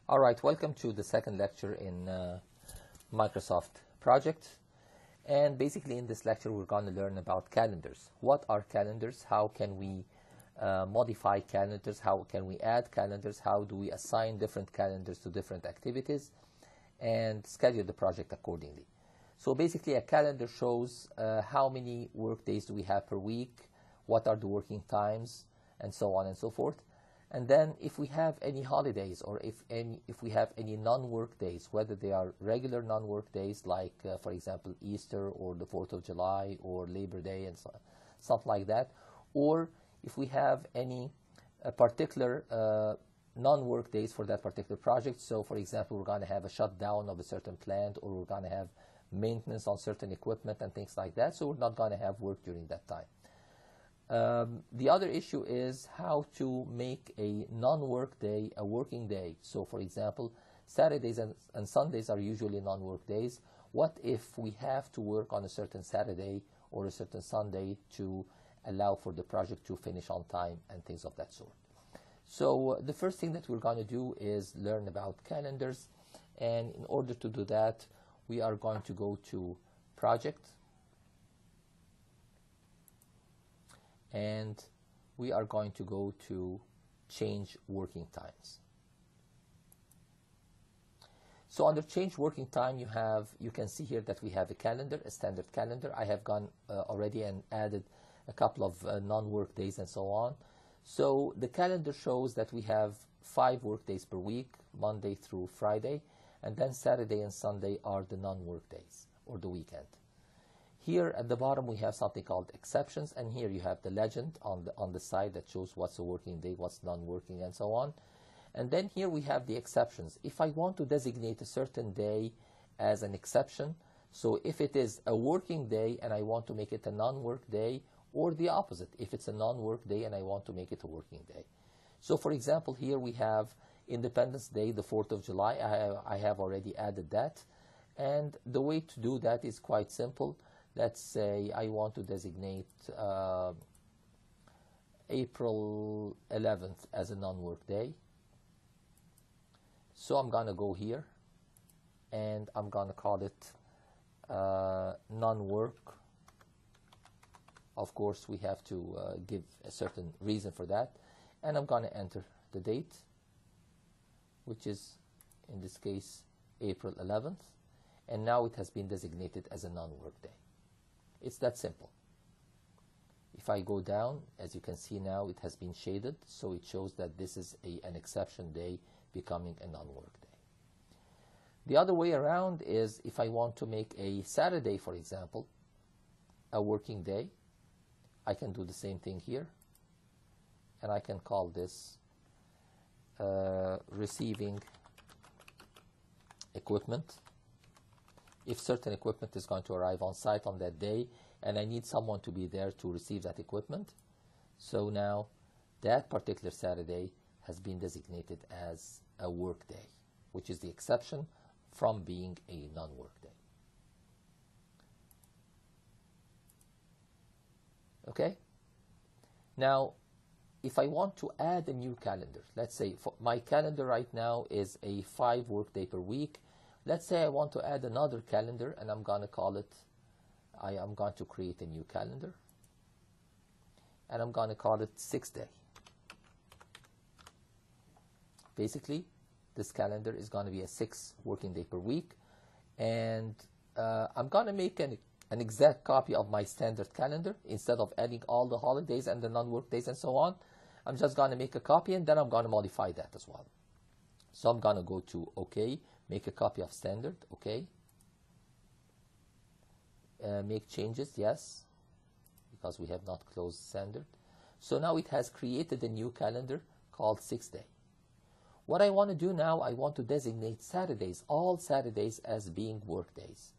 All right, welcome to the second lecture in Microsoft Project. And basically in this lecture we're going to learn about calendars. What are calendars? How can we modify calendars? How can we add calendars? How do we assign different calendars to different activities and schedule the project accordingly? So basically a calendar shows how many work days do we have per week, what are the working times, and so on and so forth. And then if we have any holidays or if we have any non-work days, whether they are regular non-work days like, for example, Easter or the 4th of July or Labor Day and something like that, or if we have any particular non-work days for that particular project. So, for example, we're going to have a shutdown of a certain plant, or we're going to have maintenance on certain equipment and things like that. So we're not going to have work during that time. The other issue is how to make a non-work day a working day. So, for example, Saturdays and Sundays are usually non-work days. What if we have to work on a certain Saturday or a certain Sunday to allow for the project to finish on time and things of that sort? So the first thing that we're going to do is learn about calendars. And in order to do that, we are going to go to Project. And we are going to go to change working times. So under change working time, you can see here that we have a calendar, a standard calendar. I have gone already and added a couple of non-work days and so on. So the calendar shows that we have 5 work days per week, Monday through Friday, and then Saturday and Sunday are the non-work days or the weekend. Here at the bottom we have something called exceptions, and here you have the legend on the side that shows what's a working day, what's non-working, and so on. And then here we have the exceptions. If I want to designate a certain day as an exception, so if it is a working day and I want to make it a non-work day, or the opposite, if it's a non-work day and I want to make it a working day. So for example, here we have Independence Day, the 4th of July. I have already added that. And the way to do that is quite simple. Let's say I want to designate April 11th as a non-work day. So I'm going to go here and I'm going to call it non-work. Of course, we have to give a certain reason for that. And I'm going to enter the date, which is, in this case, April 11th. And now it has been designated as a non-work day. It's that simple. If I go down, as you can see now, it has been shaded, so it shows that this is an exception day becoming a non-work day. The other way around is if I want to make a Saturday, for example, a working day, I can do the same thing here, and I can call this receiving equipment. If certain equipment is going to arrive on site on that day and I need someone to be there to receive that equipment, so now that particular Saturday has been designated as a work day, which is the exception from being a non-work day. Okay? Now, if I want to add a new calendar, let's say my calendar right now is a 5 work day per week. Let's say I want to add another calendar, and I'm going to call it, I am going to create a new calendar, and I'm going to call it 6 day. Basically, this calendar is going to be a 6 working day per week, and I'm going to make an exact copy of my standard calendar. Instead of adding all the holidays and the non-work days and so on, I'm just going to make a copy, and then I'm going to modify that as well. So I'm going to go to OK, make a copy of standard, OK. Make changes, yes, because we have not closed standard. So now it has created a new calendar called 6 day. What I want to do now, I want to designate Saturdays, all Saturdays, as being work days.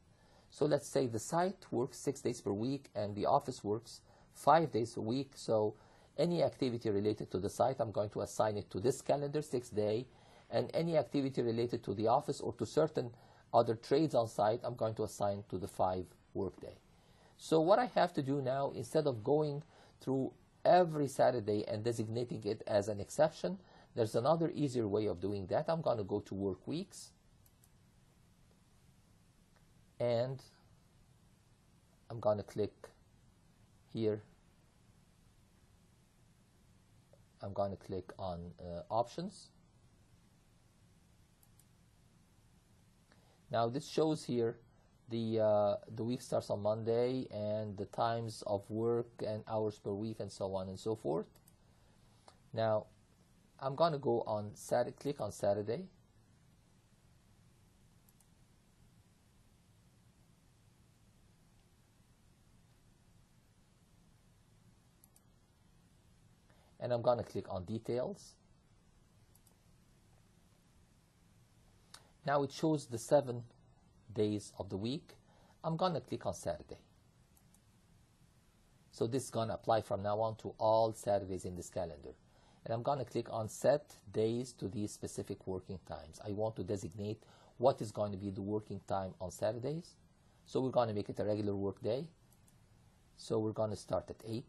So let's say the site works 6 days per week and the office works 5 days a week. So any activity related to the site, I'm going to assign it to this calendar, 6 day. And any activity related to the office or to certain other trades on site, I'm going to assign to the 5 work day. So what I have to do now, instead of going through every Saturday and designating it as an exception, There's another easier way of doing that. I'm going to go to work weeks, and I'm going to click here. I'm going to click on options. Now this shows here the week starts on Monday and the times of work and hours per week and so on and so forth. Now I'm going to go on Saturday, click on Saturday. And I'm going to click on details. Now it shows the 7 days of the week. I'm going to click on Saturday. So this is going to apply from now on to all Saturdays in this calendar. And I'm going to click on set days to these specific working times. I want to designate what is going to be the working time on Saturdays. So we're going to make it a regular work day. So we're going to start at 8.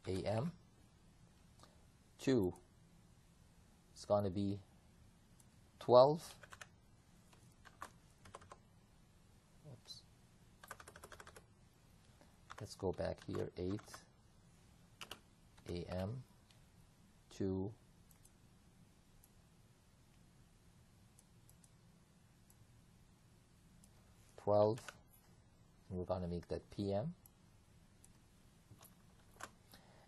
a.m. 2, it's going to be 12. Oops. Let's go back here. 8 a.m. to 12. And we're going to make that p.m.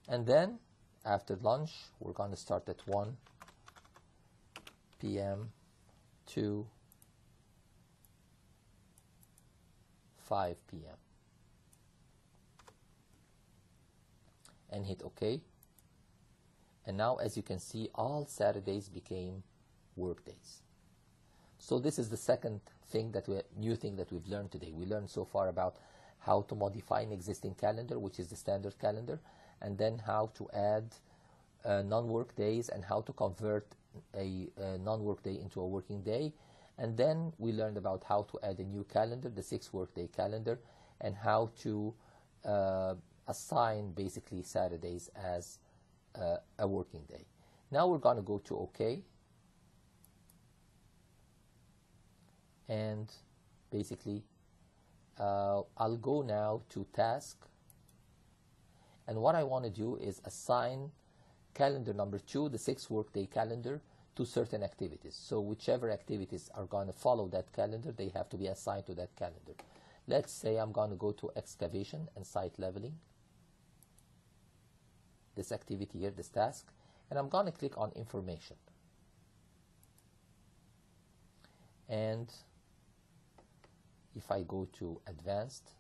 And then after lunch, we're going to start at 1 p.m. to 5 p.m. and hit OK. And now, as you can see, all Saturdays became work days. So this is the second thing new thing that we've learned today. We learned so far about how to modify an existing calendar, which is the standard calendar, and then how to add non-work days and how to convert a non-work day into a working day. And then we learned about how to add a new calendar, the 6-workday calendar, and how to assign basically Saturdays as a working day. Now we're going to go to OK. And basically, I'll go now to task. And what I want to do is assign calendar number 2, the 6-workday calendar, to certain activities. So whichever activities are going to follow that calendar, they have to be assigned to that calendar. Let's say I'm going to go to excavation and site leveling, this activity here, this task, and I'm going to click on information. And if I go to advanced,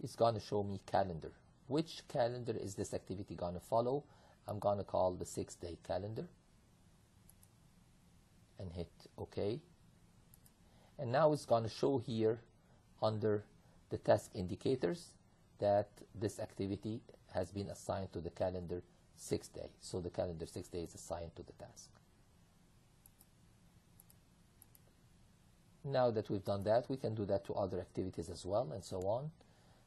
it's going to show me calendar. Which calendar is this activity going to follow? I'm going to call the 6-day calendar and hit OK. And now it's going to show here under the task indicators that this activity has been assigned to the calendar 6-day. So the calendar 6-day is assigned to the task. Now that we've done that, we can do that to other activities as well, and so on.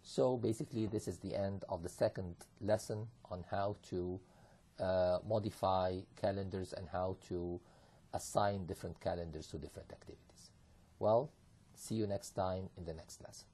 So basically, this is the end of the second lesson on how to modify calendars and how to assign different calendars to different activities. Well, see you next time in the next lesson.